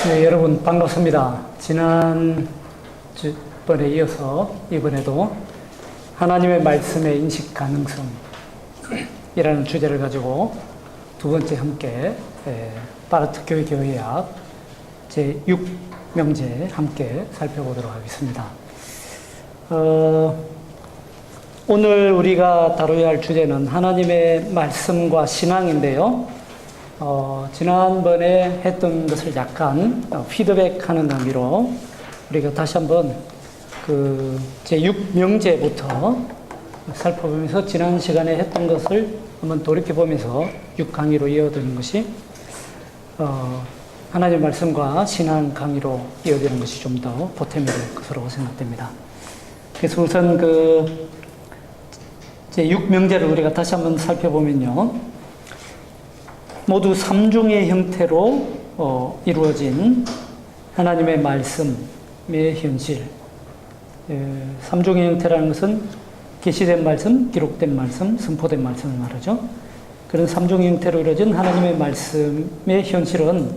네, 여러분 반갑습니다. 지난 주번에 이어서 이번에도 하나님의 말씀의 인식 가능성이라는 주제를 가지고 두 번째 함께 바르트 교회 교회학 제6명제 함께 살펴보도록 하겠습니다. 오늘 우리가 다뤄야 할 주제는 하나님의 말씀과 신앙인데요. 지난번에 했던 것을 약간 피드백하는 의미로 우리가 다시 한번 제6명제부터 살펴보면서 지난 시간에 했던 것을 한번 돌이켜보면서 6강의로 이어드는 것이 하나님의 말씀과 신앙 강의로 이어지는 것이 좀 더 보탬이 될 것으로 생각됩니다. 그래서 우선 제6명제를 우리가 다시 한번 살펴보면요. 모두 3중의 형태로 이루어진 하나님의 말씀의 현실. 3중의 형태라는 것은 계시된 말씀, 기록된 말씀, 선포된 말씀을 말하죠. 그런 3중의 형태로 이루어진 하나님의 말씀의 현실은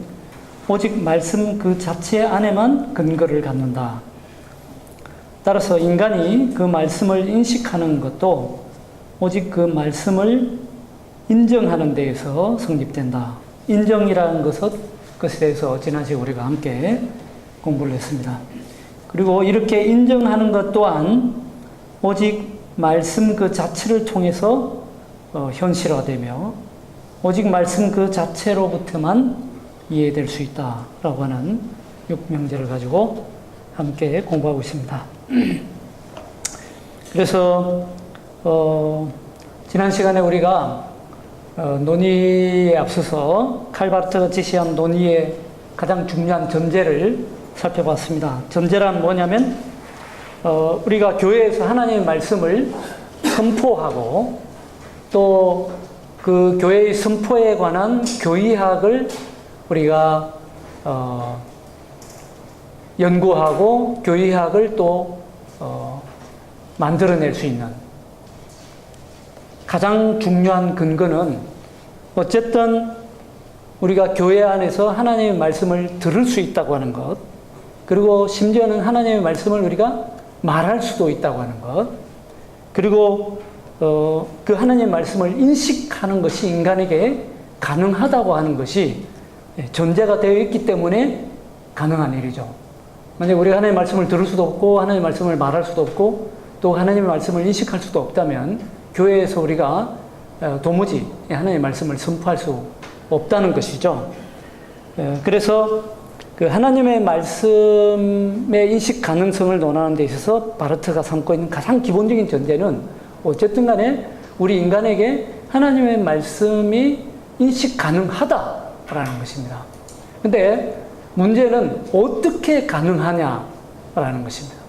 오직 말씀 그 자체 안에만 근거를 갖는다. 따라서 인간이 그 말씀을 인식하는 것도 오직 그 말씀을 인정하는 데에서 성립된다. 인정이라는 것에 대해서 지난 시간에 우리가 함께 공부를 했습니다. 그리고 이렇게 인정하는 것 또한 오직 말씀 그 자체를 통해서 현실화되며 오직 말씀 그 자체로부터만 이해될 수 있다라고 하는 6명제를 가지고 함께 공부하고 있습니다. 그래서 지난 시간에 우리가 논의에 앞서서 칼 바르트가 제시한 논의의 가장 중요한 전제를 살펴봤습니다. 전제란 뭐냐면 우리가 교회에서 하나님의 말씀을 선포하고 또 그 교회의 선포에 관한 교의학을 우리가 연구하고 교의학을 또 만들어낼 수 있는 가장 중요한 근거는 어쨌든 우리가 교회 안에서 하나님의 말씀을 들을 수 있다고 하는 것, 그리고 심지어는 하나님의 말씀을 우리가 말할 수도 있다고 하는 것, 그리고 그 하나님의 말씀을 인식하는 것이 인간에게 가능하다고 하는 것이 전제가 되어 있기 때문에 가능한 일이죠. 만약 우리가 하나님의 말씀을 들을 수도 없고 하나님의 말씀을 말할 수도 없고 또 하나님의 말씀을 인식할 수도 없다면 교회에서 우리가 도무지 하나님의 말씀을 선포할 수 없다는 것이죠. 그래서 그 하나님의 말씀의 인식 가능성을 논하는 데 있어서 바르트가 삼고 있는 가장 기본적인 전제는 어쨌든 간에 우리 인간에게 하나님의 말씀이 인식 가능하다라는 것입니다. 근데 문제는 어떻게 가능하냐라는 것입니다.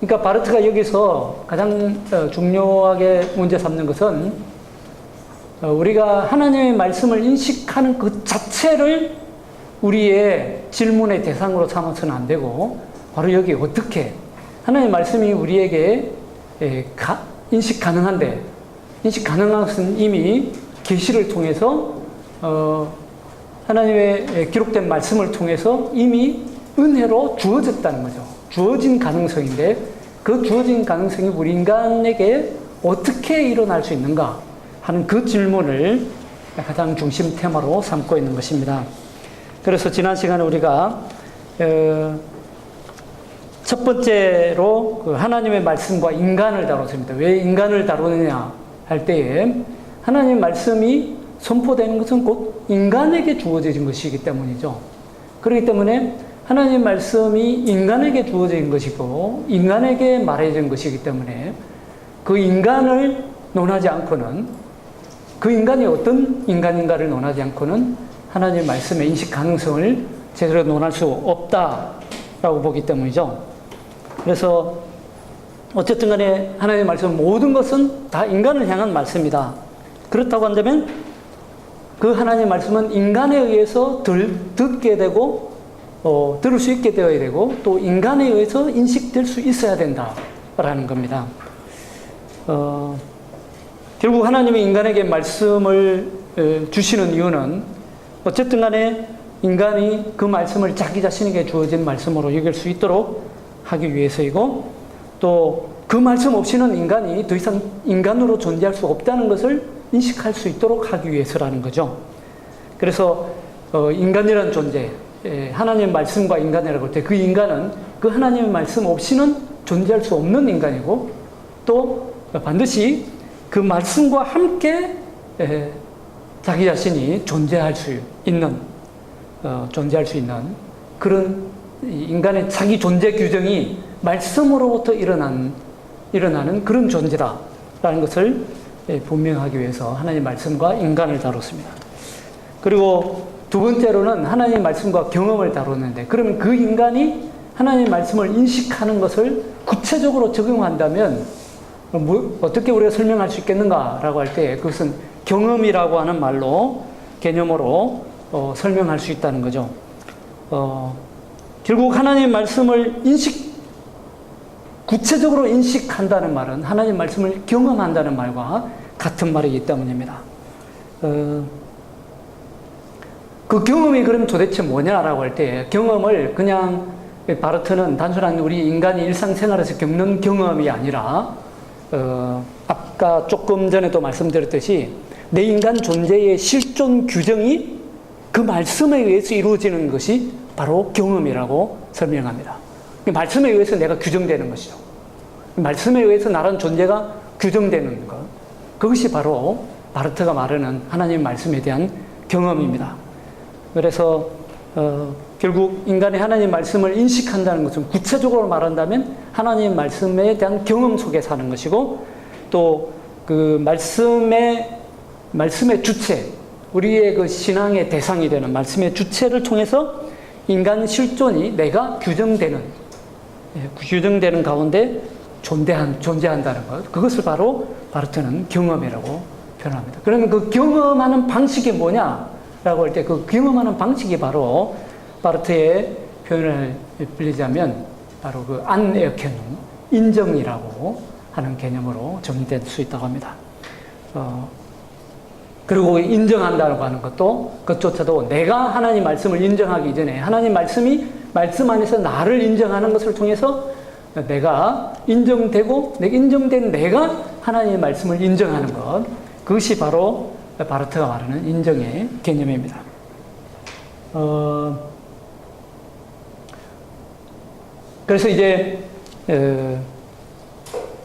그러니까 바르트가 여기서 가장 중요하게 문제 삼는 것은 우리가 하나님의 말씀을 인식하는 그 자체를 우리의 질문의 대상으로 삼아서는 안 되고 바로 여기 어떻게 하나님의 말씀이 우리에게 인식 가능한데 인식 가능한 것은 이미 계시를 통해서 하나님의 기록된 말씀을 통해서 이미 은혜로 주어졌다는 거죠. 주어진 가능성인데 그 주어진 가능성이 우리 인간에게 어떻게 일어날 수 있는가 하는 그 질문을 가장 중심 테마로 삼고 있는 것입니다. 그래서 지난 시간에 우리가 첫 번째로 하나님의 말씀과 인간을 다뤘습니다. 왜 인간을 다루느냐 할 때에 하나님의 말씀이 선포되는 것은 곧 인간에게 주어진 것이기 때문이죠. 그렇기 때문에 하나님의 말씀이 인간에게 주어진 것이고 인간에게 말해진 것이기 때문에 그 인간을 논하지 않고는 그 인간이 어떤 인간인가를 논하지 않고는 하나님의 말씀의 인식 가능성을 제대로 논할 수 없다라고 보기 때문이죠. 그래서 어쨌든 간에 하나님의 말씀 모든 것은 다 인간을 향한 말씀이다. 그렇다고 한다면 그 하나님의 말씀은 인간에 의해서 듣게 되고 들을 수 있게 되어야 되고 또 인간에 의해서 인식될 수 있어야 된다라는 겁니다. 결국 하나님이 인간에게 말씀을 주시는 이유는 어쨌든 간에 인간이 그 말씀을 자기 자신에게 주어진 말씀으로 여길 수 있도록 하기 위해서이고, 또 그 말씀 없이는 인간이 더 이상 인간으로 존재할 수 없다는 것을 인식할 수 있도록 하기 위해서라는 거죠. 그래서 인간이라는 존재, 하나님의 말씀과 인간이라고 할 때 그 인간은 그 하나님의 말씀 없이는 존재할 수 없는 인간이고, 또 반드시 그 말씀과 함께 자기 자신이 존재할 수 있는 그런 인간의 자기 존재 규정이 말씀으로부터 일어나는 그런 존재다라는 것을 분명하기 위해서 하나님의 말씀과 인간을 다뤘습니다. 그리고 두 번째로는 하나님의 말씀과 경험을 다뤘는데, 그러면 그 인간이 하나님의 말씀을 인식하는 것을 구체적으로 적용한다면 어떻게 우리가 설명할 수 있겠는가라고 할 때 그것은 경험이라고 하는 말로, 개념으로 설명할 수 있다는 거죠. 결국 하나님의 말씀을 구체적으로 인식한다는 말은 하나님의 말씀을 경험한다는 말과 같은 말이기 때문입니다. 그 경험이 그럼 도대체 뭐냐라고 할 때, 경험을 그냥 바르트는 단순한 우리 인간이 일상생활에서 겪는 경험이 아니라, 아까 조금 전에도 말씀드렸듯이 내 인간 존재의 실존 규정이 그 말씀에 의해서 이루어지는 것이 바로 경험이라고 설명합니다. 말씀에 의해서 내가 규정되는 것이죠. 말씀에 의해서 나란 존재가 규정되는 것. 그것이 바로 바르트가 말하는 하나님의 말씀에 대한 경험입니다. 그래서 결국 인간이 하나님의 말씀을 인식한다는 것은 구체적으로 말한다면 하나님의 말씀에 대한 경험 속에 사는 것이고, 또 그 말씀의 주체, 우리의 그 신앙의 대상이 되는 말씀의 주체를 통해서 인간 실존이 내가 규정되는 가운데 존재한다는 것. 그것을 바로 바르트는 경험이라고 표현합니다. 그러면 그 경험하는 방식이 뭐냐라고 할 때 그 경험하는 방식이 바로 바르트의 표현을 빌리자면 바로 그 안에어케նում, 인정이라고 하는 개념으로 정의될 수 있다고 합니다. 그리고 인정한다고 하는 것도, 그것조차도 내가 하나님 말씀을 인정하기 전에 하나님 말씀이 말씀 안에서 나를 인정하는 것을 통해서 내가 인정되고, 인정된 내가 하나님의 말씀을 인정하는 것, 그것이 바로 바르트가 말하는 인정의 개념입니다. 그래서 이제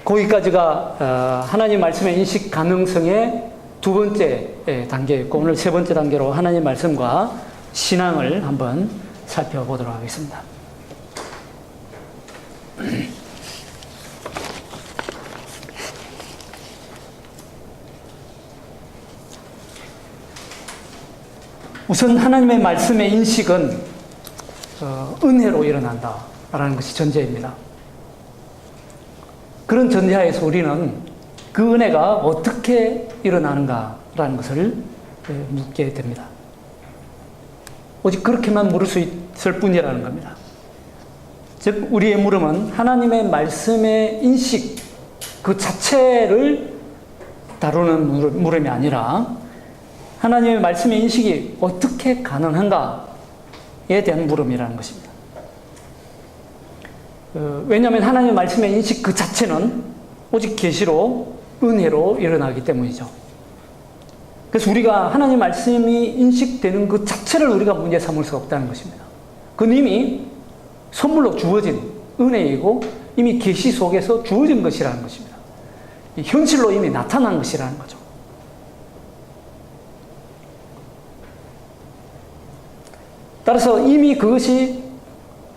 거기까지가 하나님 말씀의 인식 가능성의 두 번째 단계였고, 오늘 세 번째 단계로 하나님 말씀과 신앙을 한번 살펴보도록 하겠습니다. 우선 하나님의 말씀의 인식은 은혜로 일어난다라는 것이 전제입니다. 그런 전제하에서 우리는 그 은혜가 어떻게 일어나는가라는 것을 묻게 됩니다. 오직 그렇게만 물을 수 있을 뿐이라는 겁니다. 즉 우리의 물음은 하나님의 말씀의 인식 그 자체를 다루는 물음이 아니라 하나님의 말씀의 인식이 어떻게 가능한가에 대한 물음이라는 것입니다. 왜냐하면 하나님의 말씀의 인식 그 자체는 오직 계시로 은혜로 일어나기 때문이죠. 그래서 우리가 하나님의 말씀이 인식되는 그 자체를 우리가 문제 삼을 수 없다는 것입니다. 그건 이미 선물로 주어진 은혜이고 이미 계시 속에서 주어진 것이라는 것입니다. 현실로 이미 나타난 것이라는 거죠. 따라서 이미 그것이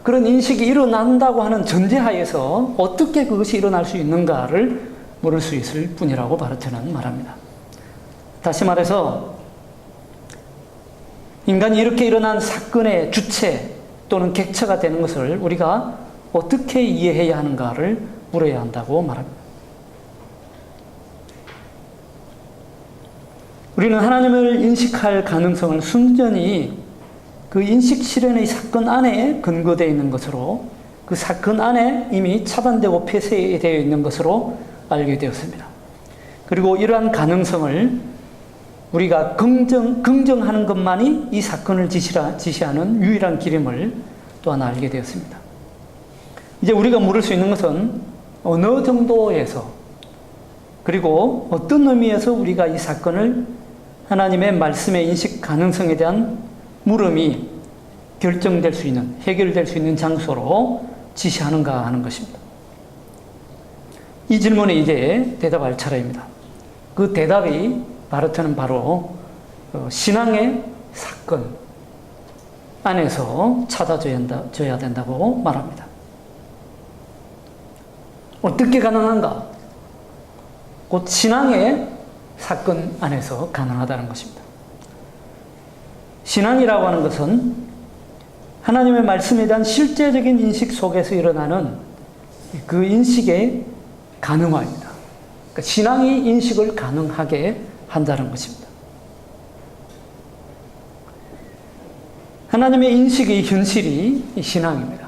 그런 인식이 일어난다고 하는 전제하에서 어떻게 그것이 일어날 수 있는가를 물을 수 있을 뿐이라고 바르트는 말합니다. 다시 말해서 인간이 이렇게 일어난 사건의 주체 또는 객체가 되는 것을 우리가 어떻게 이해해야 하는가를 물어야 한다고 말합니다. 우리는 하나님을 인식할 가능성을 순전히 그 인식 실현의 사건 안에 근거되어 있는 것으로, 그 사건 안에 이미 차단되고 폐쇄되어 있는 것으로 알게 되었습니다. 그리고 이러한 가능성을 우리가 긍정하는 것만이 이 사건을 지시하는 유일한 길임을 또 하나 알게 되었습니다. 이제 우리가 물을 수 있는 것은 어느 정도에서 그리고 어떤 의미에서 우리가 이 사건을 하나님의 말씀의 인식 가능성에 대한 물음이 결정될 수 있는, 해결될 수 있는 장소로 지시하는가 하는 것입니다. 이 질문에 이제 대답할 차례입니다. 그 대답이 바르트는 바로 신앙의 사건 안에서 찾아져야 된다고 말합니다. 어떻게 가능한가? 곧 신앙의 사건 안에서 가능하다는 것입니다. 신앙이라고 하는 것은 하나님의 말씀에 대한 실제적인 인식 속에서 일어나는 그 인식의 가능화입니다. 그러니까 신앙이 인식을 가능하게 한다는 것입니다. 하나님의 인식의 현실이 신앙입니다.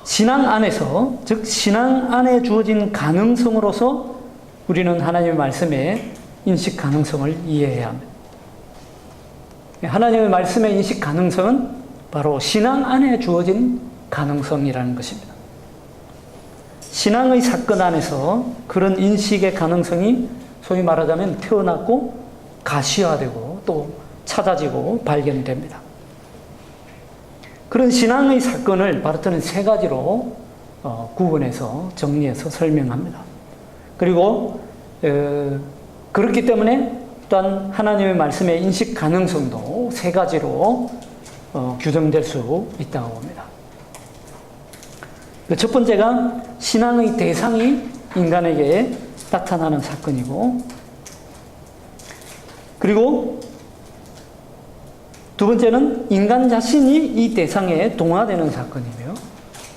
신앙 안에서, 즉 신앙 안에 주어진 가능성으로서 우리는 하나님의 말씀의 인식 가능성을 이해해야 합니다. 하나님의 말씀의 인식 가능성은 바로 신앙 안에 주어진 가능성이라는 것입니다. 신앙의 사건 안에서 그런 인식의 가능성이 소위 말하자면 태어났고 가시화되고 또 찾아지고 발견됩니다. 그런 신앙의 사건을 바르트는 세 가지로 구분해서 정리해서 설명합니다. 그리고 그렇기 때문에 또한 하나님의 말씀의 인식 가능성도 세 가지로 규정될 수 있다고 봅니다. 첫 번째가 신앙의 대상이 인간에게 나타나는 사건이고, 그리고 두 번째는 인간 자신이 이 대상에 동화되는 사건이며,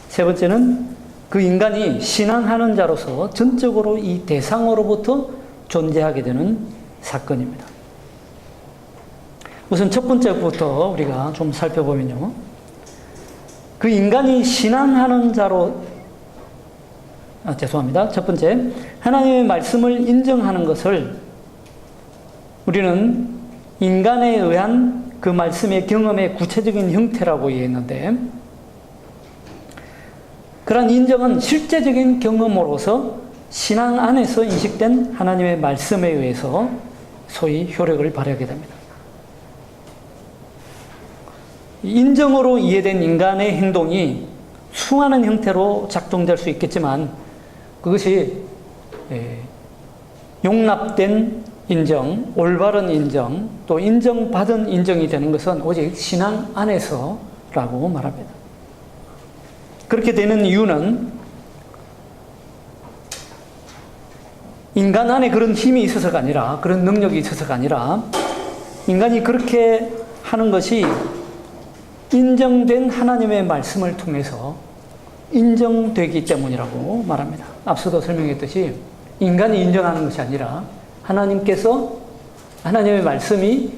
세 번째는 그 인간이 신앙하는 자로서 전적으로 이 대상으로부터 존재하게 되는 사건입니다. 우선 첫 번째부터 우리가 좀 살펴보면요. 그 인간이 신앙하는 자로, 첫 번째, 하나님의 말씀을 인정하는 것을 우리는 인간에 의한 그 말씀의 경험의 구체적인 형태라고 이해했는데, 그러한 인정은 실제적인 경험으로서 신앙 안에서 인식된 하나님의 말씀에 의해서 소위 효력을 발휘하게 됩니다. 인정으로 이해된 인간의 행동이 수많은 형태로 작동될 수 있겠지만, 그것이 용납된 인정, 올바른 인정, 또 인정받은 인정이 되는 것은 오직 신앙 안에서라고 말합니다. 그렇게 되는 이유는 인간 안에 그런 힘이 있어서가 아니라, 그런 능력이 있어서가 아니라, 인간이 그렇게 하는 것이 인정된 하나님의 말씀을 통해서 인정되기 때문이라고 말합니다. 앞서도 설명했듯이 인간이 인정하는 것이 아니라 하나님께서, 하나님의 말씀이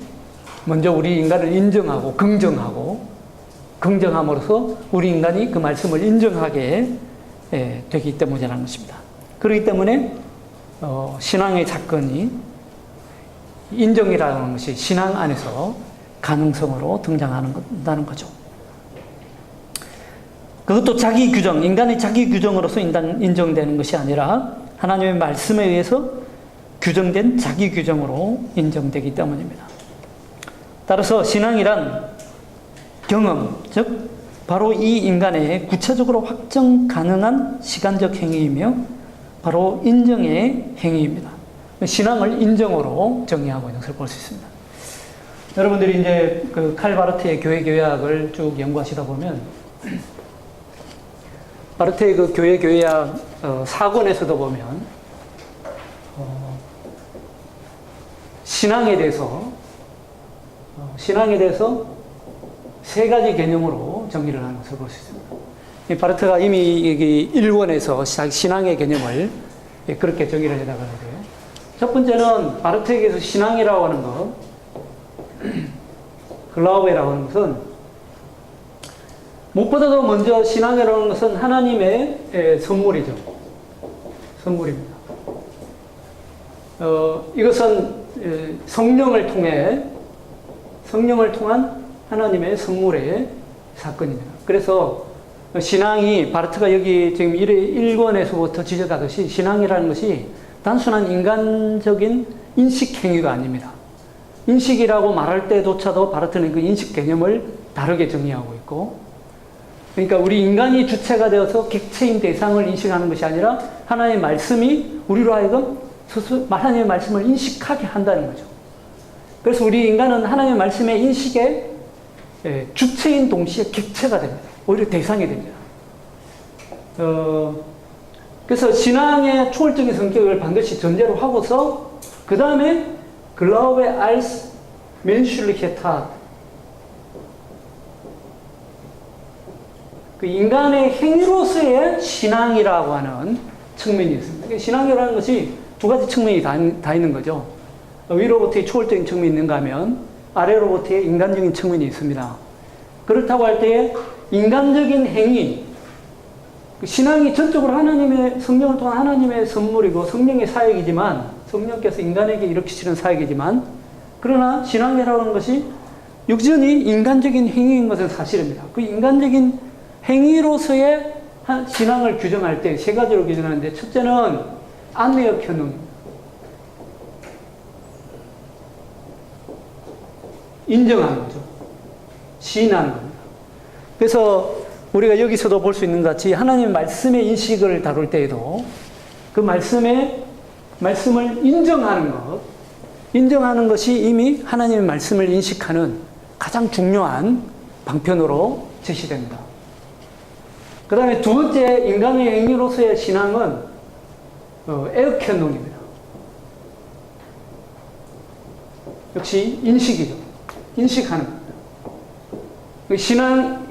먼저 우리 인간을 인정하고 긍정함으로써 우리 인간이 그 말씀을 인정하게 되기 때문이라는 것입니다. 그렇기 때문에 신앙의 사건이, 인정이라는 것이 신앙 안에서 가능성으로 등장한다는 거죠. 그것도 자기 규정, 인간의 자기 규정으로서 인정되는 것이 아니라 하나님의 말씀에 의해서 규정된 자기 규정으로 인정되기 때문입니다. 따라서 신앙이란 경험, 즉 바로 이 인간의 구체적으로 확정 가능한 시간적 행위이며 바로 인정의 행위입니다. 신앙을 인정으로 정의하고 있는 것을 볼 수 있습니다. 여러분들이 이제 그 칼 바르트의 교회교회학을 쭉 연구하시다 보면 바르트의 그 교회교회학 4권에서도 보면 신앙에 대해서 세 가지 개념으로 정리를 하는 것을 볼 수 있습니다. 바르트가 이미 여기 1권에서 신앙의 개념을 그렇게 정의를 해나가는데요. 첫 번째는 바르트에게서 신앙이라고 하는 것, 글라우베라고 하는 것은 무엇보다도 먼저 신앙이라고 하는 것은 하나님의 선물이죠. 선물입니다. 이것은 성령을 통한 하나님의 선물의 사건입니다. 그래서 신앙이 바르트가 여기 지금 1권에서부터 지적하듯이 신앙이라는 것이 단순한 인간적인 인식 행위가 아닙니다. 인식이라고 말할 때조차도 바르트는 그 인식 개념을 다르게 정의하고 있고, 그러니까 우리 인간이 주체가 되어서 객체인 대상을 인식하는 것이 아니라 하나님의 말씀이 우리로 하여금 하나님의 말씀을 인식하게 한다는 거죠. 그래서 우리 인간은 하나님의 말씀의 인식에 주체인 동시에 객체가 됩니다. 오히려 대상이 됩니다. 그래서 신앙의 초월적인 성격을 반드시 전제로 하고서 그 다음에 글라우베 알스 멘슐리케타, 그 인간의 행위로서의 신앙이라고 하는 측면이 있습니다. 신앙이라는 것이 두 가지 측면이 다 있는 거죠. 위로부터의 초월적인 측면이 있는가 하면 아래로부터의 인간적인 측면이 있습니다. 그렇다고 할 때에 인간적인 행위, 신앙이 전적으로 하나님의 성령을 통한 하나님의 선물이고 성령의 사역이지만, 성령께서 인간에게 일으키시는 사역이지만, 그러나 신앙이라고 하는 것이 여전히 인간적인 행위인 것은 사실입니다. 그 인간적인 행위로서의 신앙을 규정할 때 세 가지로 규정하는데, 첫째는 안내역 현능입니다. 인정하는 거죠. 시인하는 겁니다. 그래서 우리가 여기서도 볼 수 있는 것 같이 하나님의 말씀의 인식을 다룰 때에도 그 말씀을 인정하는 것이 이미 하나님의 말씀을 인식하는 가장 중요한 방편으로 제시됩니다. 그 다음에 두 번째 인간의 행위로서의 신앙은 에어컨론입니다. 역시 인식이죠. 인식하는 겁니다.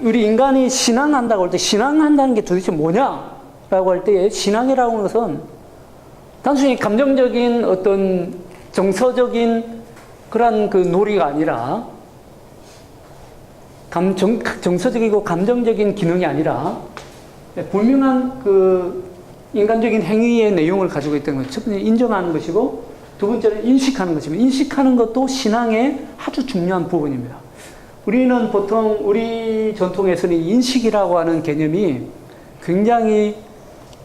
우리 인간이 신앙한다고 할 때, 신앙한다는 게 도대체 뭐냐라고 할 때, 신앙이라고 하는 것은 단순히 감정적인 어떤 정서적인 그런 그 놀이가 아니라, 정서적이고 감정적인 기능이 아니라, 분명한 그 인간적인 행위의 내용을 가지고 있다는 것은 첫 번째 인정하는 것이고, 두 번째는 인식하는 것입니다. 인식하는 것도 신앙의 아주 중요한 부분입니다. 우리는 보통 우리 전통에서는 인식이라고 하는 개념이 굉장히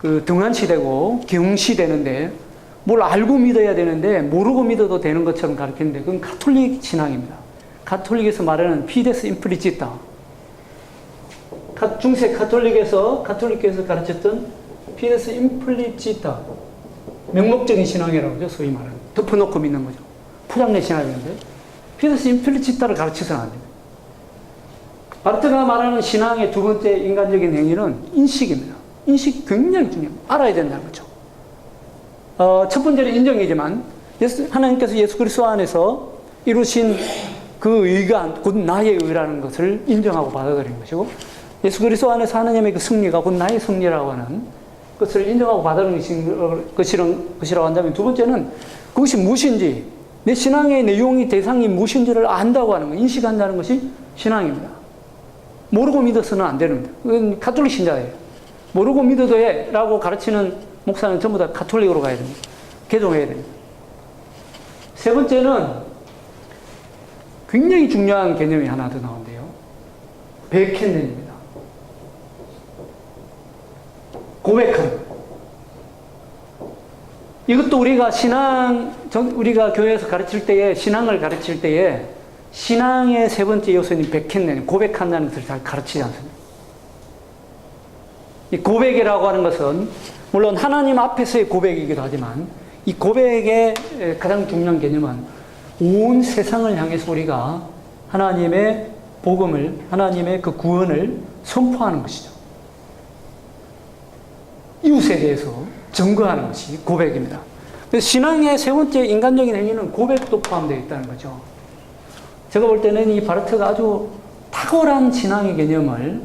등한시되고 경시되는데, 뭘 알고 믿어야 되는데 모르고 믿어도 되는 것처럼 가르치는데, 그건 가톨릭 신앙입니다. 가톨릭에서 말하는 피데스 임플리치타, 중세 가톨릭께서 가르쳤던 피데스 임플리치타, 명목적인 신앙이라고 하죠. 소위 말하는 덮어놓고 믿는 거죠. 포장내 신앙인데 피데스 임플리치타를 가르쳐서는 안 됩니다. 바르트가 말하는 신앙의 두 번째 인간적인 행위는 인식입니다. 인식 굉장히 중요합니다. 알아야 된다는 거죠. 첫 번째는 인정이지만, 하나님께서 예수 그리스도 안에서 이루신 그 의가 곧 나의 의라는 것을 인정하고 받아들이는 것이고, 예수 그리스도 안에서 하나님의 그 승리가 곧 나의 승리라고 하는 것을 인정하고 받아들이는 것이라고 한다면, 두 번째는 그것이 무엇인지, 내 신앙의 내용이 대상이 무엇인지를 안다고 하는 것, 인식한다는 것이 신앙입니다. 모르고 믿어서는 안 되는 겁니다. 그건 가톨릭 신자예요. 모르고 믿어도 해 라고 가르치는 목사는 전부 다 가톨릭으로 가야 됩니다. 개종해야 됩니다. 세 번째는 굉장히 중요한 개념이 하나 더 나오는데요. 베켄넨입니다. 고백하는 거예요. 이것도 우리가 교회에서 가르칠 때에, 신앙을 가르칠 때에 신앙의 세 번째 요소인 베켄넨, 고백한다는 것을 잘 가르치지 않습니다. 이 고백이라고 하는 것은 물론 하나님 앞에서의 고백이기도 하지만, 이 고백의 가장 중요한 개념은 온 세상을 향해서 우리가 하나님의 복음을, 하나님의 그 구원을 선포하는 것이죠. 이웃에 대해서 증거하는 것이 고백입니다. 그래서 신앙의 세 번째 인간적인 행위는 고백도 포함되어 있다는 거죠. 제가 볼 때는 이 바르트가 아주 탁월한 신앙의 개념을,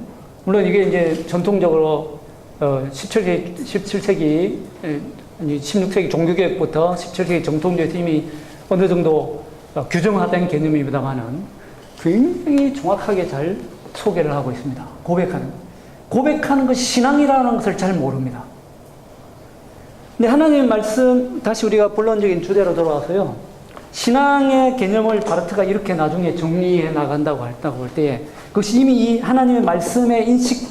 물론 이게 이제 전통적으로 17세기, 16세기 종교개혁부터 17세기 정통교에서 이미 어느 정도 규정화된 개념입니다만은 굉장히 정확하게 잘 소개를 하고 있습니다. 고백하는 것이 신앙이라는 것을 잘 모릅니다. 근데 하나님의 말씀, 다시 우리가 본론적인 주제로 돌아와서요. 신앙의 개념을 바르트가 이렇게 나중에 정리해 나간다고 했다고 할 때에 그것이 이미 이 하나님의 말씀의 인식을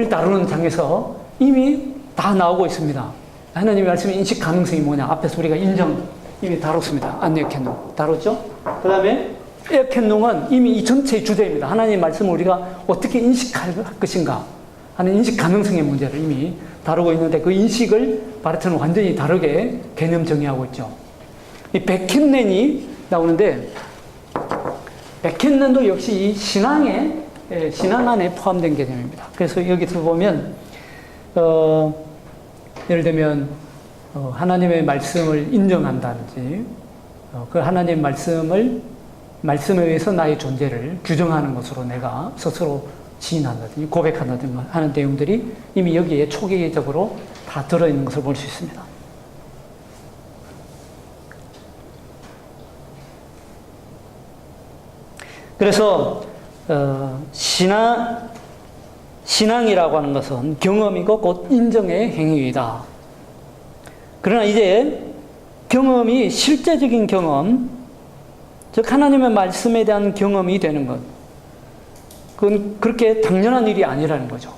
다루는 장에서 이미 다 나오고 있습니다. 하나님의 말씀의 인식 가능성이 뭐냐. 앞에서 우리가 이미 다뤘습니다. 안에케농 다뤘죠? 그 다음에 에케농은 이미 이 전체의 주제입니다. 하나님의 말씀을 우리가 어떻게 인식할 것인가 하는 인식 가능성의 문제를 이미 다루고 있는데 그 인식을 바르트는 완전히 다르게 개념 정의하고 있죠. 이 베켄넨이 나오는데 베켄넨도 역시 이 신앙 안에 포함된 개념입니다. 그래서 여기서 보면 예를 들면 하나님의 말씀을 인정한다든지 그 하나님의 말씀에 의해서 나의 존재를 규정하는 것으로 내가 스스로 지인한다든지 고백한다든지 하는 내용들이 이미 여기에 초기적으로 다 들어있는 것을 볼 수 있습니다. 그래서 신앙이라고 하는 것은 경험이고 곧 인정의 행위이다. 그러나 이제 경험이 실제적인 경험, 즉 하나님의 말씀에 대한 경험이 되는 것, 그건 그렇게 당연한 일이 아니라는 거죠.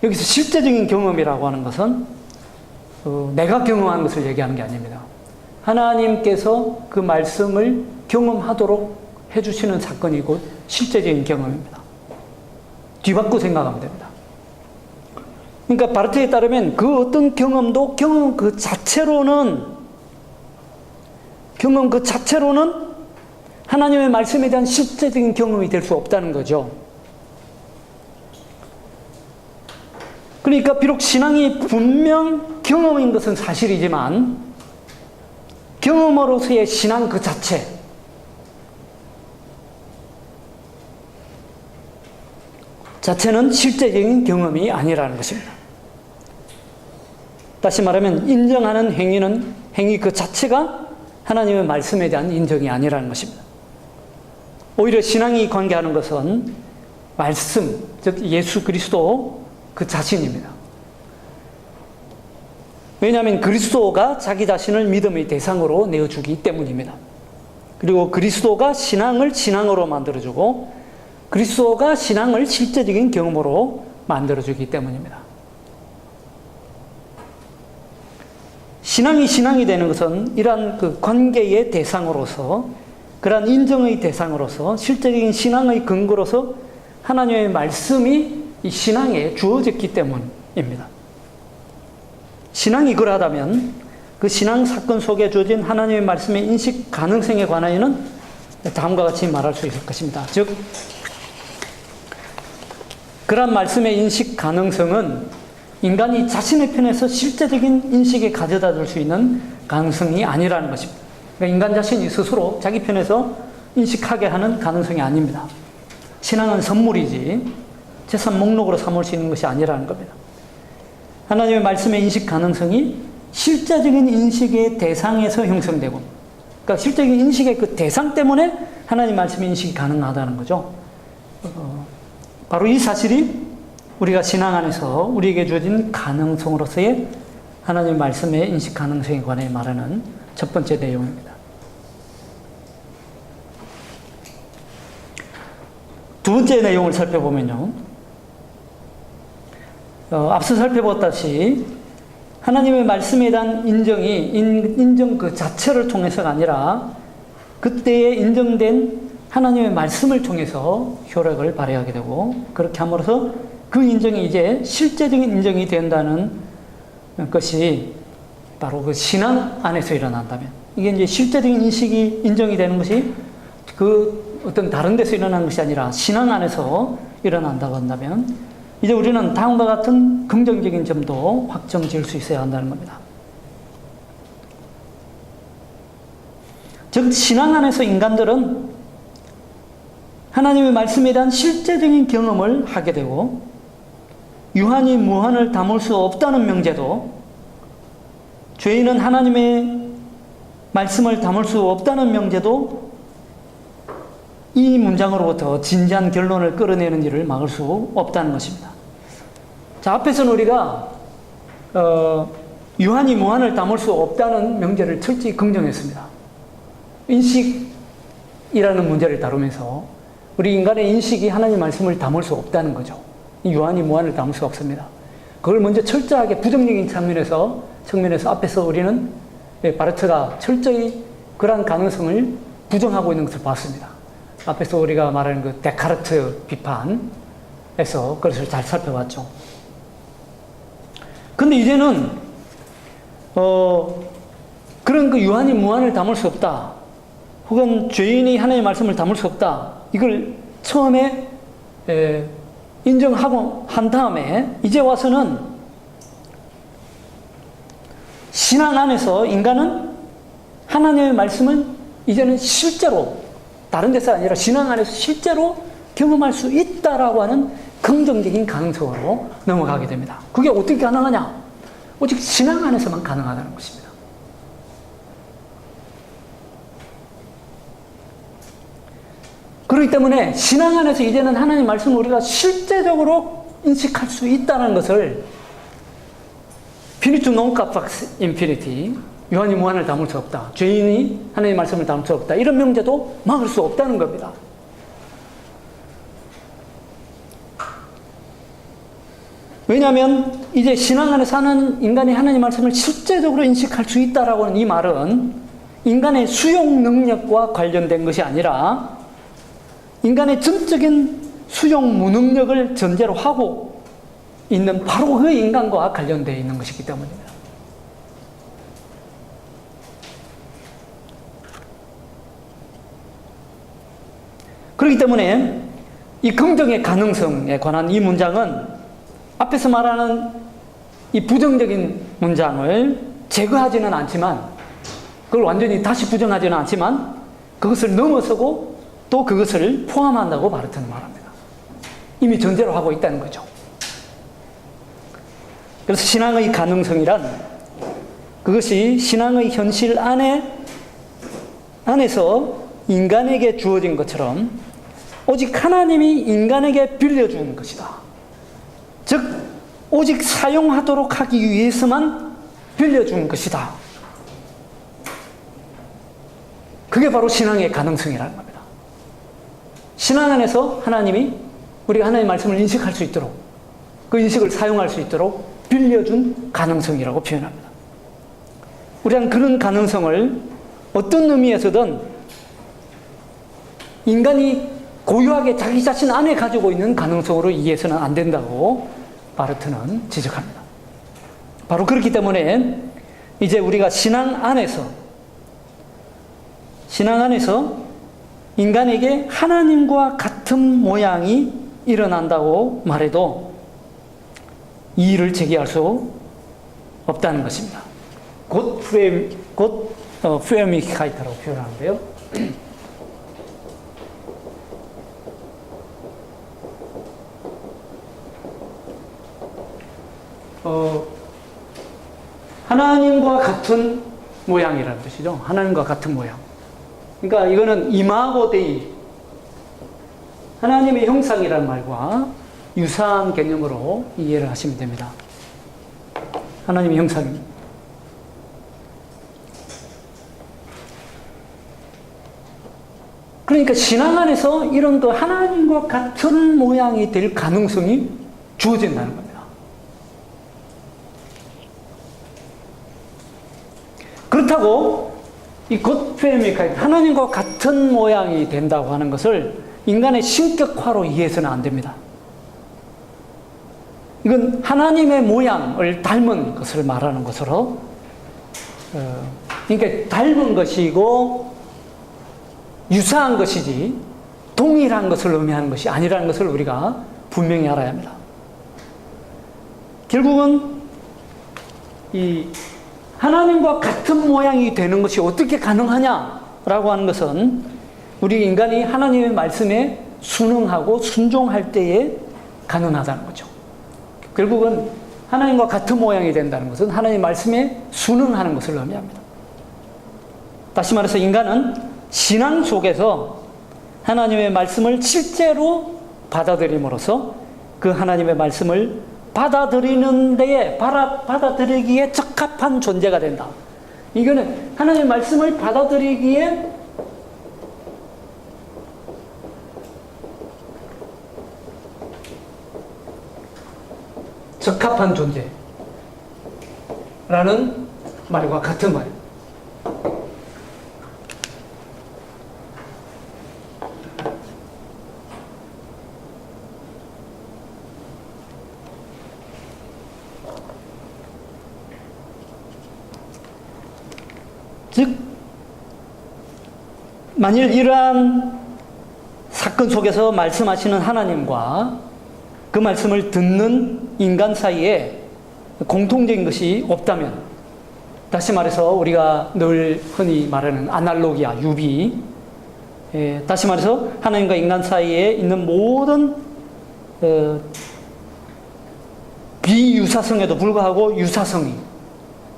여기서 실제적인 경험이라고 하는 것은 내가 경험한 것을 얘기하는 게 아닙니다. 하나님께서 그 말씀을 경험하도록 해주시는 사건이 곧 실제적인 경험입니다. 뒤바꿔 생각하면 됩니다. 그러니까 바르트에 따르면 그 어떤 경험도 경험 그 자체로는 하나님의 말씀에 대한 실제적인 경험이 될 수 없다는 거죠. 그러니까 비록 신앙이 분명 경험인 것은 사실이지만 경험으로서의 신앙 그 자체는 실제적인 경험이 아니라는 것입니다. 다시 말하면 인정하는 행위 그 자체가 하나님의 말씀에 대한 인정이 아니라는 것입니다. 오히려 신앙이 관계하는 것은 말씀, 즉 예수 그리스도 그 자신입니다. 왜냐하면 그리스도가 자기 자신을 믿음의 대상으로 내어주기 때문입니다. 그리고 그리스도가 신앙을 신앙으로 만들어주고 그리스도가 신앙을 실제적인 경험으로 만들어주기 때문입니다. 신앙이 되는 것은 이러한 그 관계의 대상으로서, 그러한 인정의 대상으로서, 실제적인 신앙의 근거로서 하나님의 말씀이 이 신앙에 주어졌기 때문입니다. 신앙이 그러하다면 그 신앙 사건 속에 주어진 하나님의 말씀의 인식 가능성에 관하여는 다음과 같이 말할 수 있을 것입니다. 즉, 그러한 말씀의 인식 가능성은 인간이 자신의 편에서 실제적인 인식에 가져다 줄 수 있는 가능성이 아니라는 것입니다. 그러니까 인간 자신이 스스로 자기 편에서 인식하게 하는 가능성이 아닙니다. 신앙은 선물이지 재산 목록으로 삼을 수 있는 것이 아니라는 겁니다. 하나님의 말씀의 인식 가능성이 실제적인 인식의 대상에서 형성되고, 그러니까 실제적인 인식의 그 대상 때문에 하나님 말씀의 인식이 가능하다는 거죠. 바로 이 사실이 우리가 신앙 안에서 우리에게 주어진 가능성으로서의 하나님 말씀의 인식 가능성에 관해 말하는 첫 번째 내용입니다. 두 번째 내용을 살펴보면요. 앞서 살펴봤다시피 하나님의 말씀에 대한 인정 그 자체를 통해서가 아니라 그때에 인정된 하나님의 말씀을 통해서 효력을 발휘하게 되고, 그렇게 함으로써 그 인정이 이제 실제적인 인정이 된다는 것이 바로 그 신앙 안에서 일어난다면, 이게 이제 실제적인 인식이 인정이 되는 것이 그 어떤 다른 데서 일어나는 것이 아니라 신앙 안에서 일어난다고 한다면, 이제 우리는 다음과 같은 긍정적인 점도 확정 지을 수 있어야 한다는 겁니다. 즉, 신앙 안에서 인간들은 하나님의 말씀에 대한 실제적인 경험을 하게 되고, 유한이 무한을 담을 수 없다는 명제도, 죄인은 하나님의 말씀을 담을 수 없다는 명제도 이 문장으로부터 진지한 결론을 끌어내는 일을 막을 수 없다는 것입니다. 자, 앞에서는 우리가 유한이 무한을 담을 수 없다는 명제를 철저히 긍정했습니다. 인식이라는 문제를 다루면서 우리 인간의 인식이 하나님 말씀을 담을 수 없다는 거죠. 유한이 무한을 담을 수 없습니다. 그걸 먼저 철저하게 부정적인 측면에서 앞에서 우리는 바르트가 철저히 그러한 가능성을 부정하고 있는 것을 봤습니다. 앞에서 우리가 말하는 그 데카르트 비판에서 그것을 잘 살펴봤죠. 근데 이제는 그런 그 유한이 무한을 담을 수 없다, 혹은 죄인이 하나님의 말씀을 담을 수 없다, 이걸 처음에 인정하고 한 다음에 이제 와서는 신앙 안에서 인간은 하나님의 말씀을 이제는 실제로, 다른 데서 아니라 신앙 안에서 실제로 경험할 수 있다라고 하는 긍정적인 가능성으로 넘어가게 됩니다. 그게 어떻게 가능하냐? 오직 신앙 안에서만 가능하다는 것입니다. 그렇기 때문에 신앙 안에서 이제는 하나님 말씀을 우리가 실제적으로 인식할 수 있다는 것을 피니투 논 카팍스 인피니티, 유한이 무한을 담을 수 없다, 죄인이 하나님 말씀을 담을 수 없다, 이런 명제도 막을 수 없다는 겁니다. 왜냐하면 이제 신앙 안에 사는 인간이 하나님 말씀을 실제적으로 인식할 수 있다라고 하는 이 말은 인간의 수용 능력과 관련된 것이 아니라 인간의 전적인 수용 무능력을 전제로 하고 있는 바로 그 인간과 관련되어 있는 것이기 때문입니다. 그렇기 때문에 이 긍정의 가능성에 관한 이 문장은 앞에서 말하는 이 부정적인 문장을 제거하지는 않지만, 그걸 완전히 다시 부정하지는 않지만 그것을 넘어서고 또 그것을 포함한다고 바르트는 말합니다. 이미 전제로 하고 있다는 거죠. 그래서 신앙의 가능성이란 그것이 신앙의 현실 안에서 인간에게 주어진 것처럼 오직 하나님이 인간에게 빌려준 것이다. 즉 오직 사용하도록 하기 위해서만 빌려준 것이다. 그게 바로 신앙의 가능성이라는 겁니다. 신앙 안에서 하나님이 우리가 하나님의 말씀을 인식할 수 있도록, 그 인식을 사용할 수 있도록 빌려준 가능성이라고 표현합니다. 우리는 그런 가능성을 어떤 의미에서든 인간이 고유하게 자기 자신 안에 가지고 있는 가능성으로 이해해서는 안 된다고 바르트는 지적합니다. 바로 그렇기 때문에 이제 우리가 신앙 안에서 인간에게 하나님과 같은 모양이 일어난다고 말해도 이의를 제기할 수 없다는 것입니다. 곧 프레미카이트라고 표현하는데요. 하나님과 같은 모양이라는 뜻이죠. 하나님과 같은 모양. 그러니까 이거는 이마고 데이, 하나님의 형상이라는 말과 유사한 개념으로 이해를 하시면 됩니다. 하나님의 형상. 그러니까 신앙 안에서 이런 그 하나님과 같은 모양이 될 가능성이 주어진다는 겁니다. 그렇다고 이 겉표현이니까 하나님과 같은 모양이 된다고 하는 것을 인간의 신격화로 이해해서는 안 됩니다. 이건 하나님의 모양을 닮은 것을 말하는 것으로, 그러니까 닮은 것이고 유사한 것이지 동일한 것을 의미하는 것이 아니라는 것을 우리가 분명히 알아야 합니다. 결국은 이 하나님과 같은 모양이 되는 것이 어떻게 가능하냐라고 하는 것은 우리 인간이 하나님의 말씀에 순응하고 순종할 때에 가능하다는 거죠. 결국은 하나님과 같은 모양이 된다는 것은 하나님의 말씀에 순응하는 것을 의미합니다. 다시 말해서 인간은 신앙 속에서 하나님의 말씀을 실제로 받아들임으로써 그 하나님의 말씀을 받아들이는 데에 받아들이기에 적합한 존재가 된다. 이거는 하나님의 말씀을 받아들이기에 적합한 존재라는 말과 같은 말. 즉, 만일 이러한 사건 속에서 말씀하시는 하나님과 그 말씀을 듣는 인간 사이에 공통적인 것이 없다면, 다시 말해서 우리가 늘 흔히 말하는 아날로기아, 유비, 다시 말해서 하나님과 인간 사이에 있는 모든 비유사성에도 불구하고 유사성이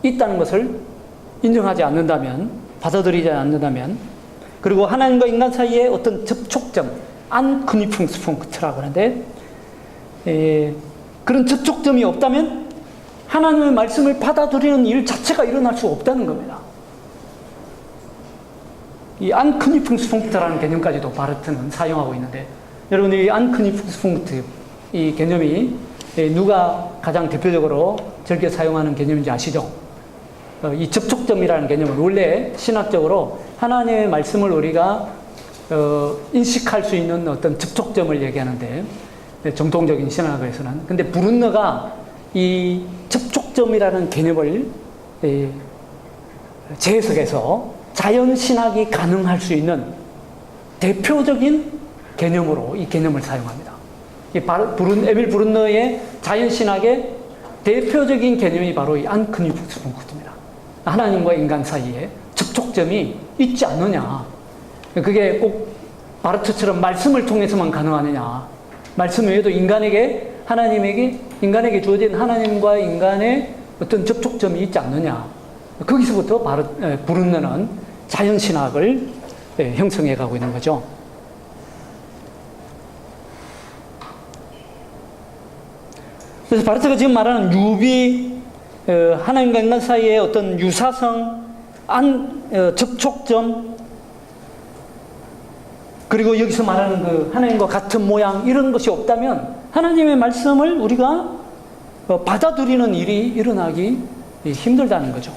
있다는 것을 인정하지 않는다면, 받아들이지 않는다면, 그리고 하나님과 인간 사이에 어떤 접촉점, 안크니풍스풍크트라고 하는데, 그런 접촉점이 없다면 하나님의 말씀을 받아들이는 일 자체가 일어날 수 없다는 겁니다. 이 안크니풍스풍크트라는 개념까지도 바르트는 사용하고 있는데, 여러분 이 안크니풍스풍크트 이 개념이 누가 가장 대표적으로 즐겨 사용하는 개념인지 아시죠? 이 접촉점이라는 개념은 원래 신학적으로 하나님의 말씀을 우리가 인식할 수 있는 어떤 접촉점을 얘기하는데, 정통적인 신학에서는. 근데 브룬너가 이 접촉점이라는 개념을 재해석해서 자연신학이 가능할 수 있는 대표적인 개념으로 이 개념을 사용합니다. 에밀 브룬너의 자연신학의 대표적인 개념이 바로 이 안크니푸스풍크트입니다. 하나님과 인간 사이에 접촉점이 있지 않느냐. 그게 꼭 바르트처럼 말씀을 통해서만 가능하느냐. 말씀 외에도 인간에게 주어진 하나님과 인간의 어떤 접촉점이 있지 않느냐. 거기서부터 브룬너는 자연신학을 형성해 가고 있는 거죠. 그래서 바르트가 지금 말하는 유비, 하나님과 인간 사이의 어떤 유사성, 접촉점, 그리고 여기서 말하는 그 하나님과 같은 모양, 이런 것이 없다면 하나님의 말씀을 우리가 받아들이는 일이 일어나기 힘들다는 거죠.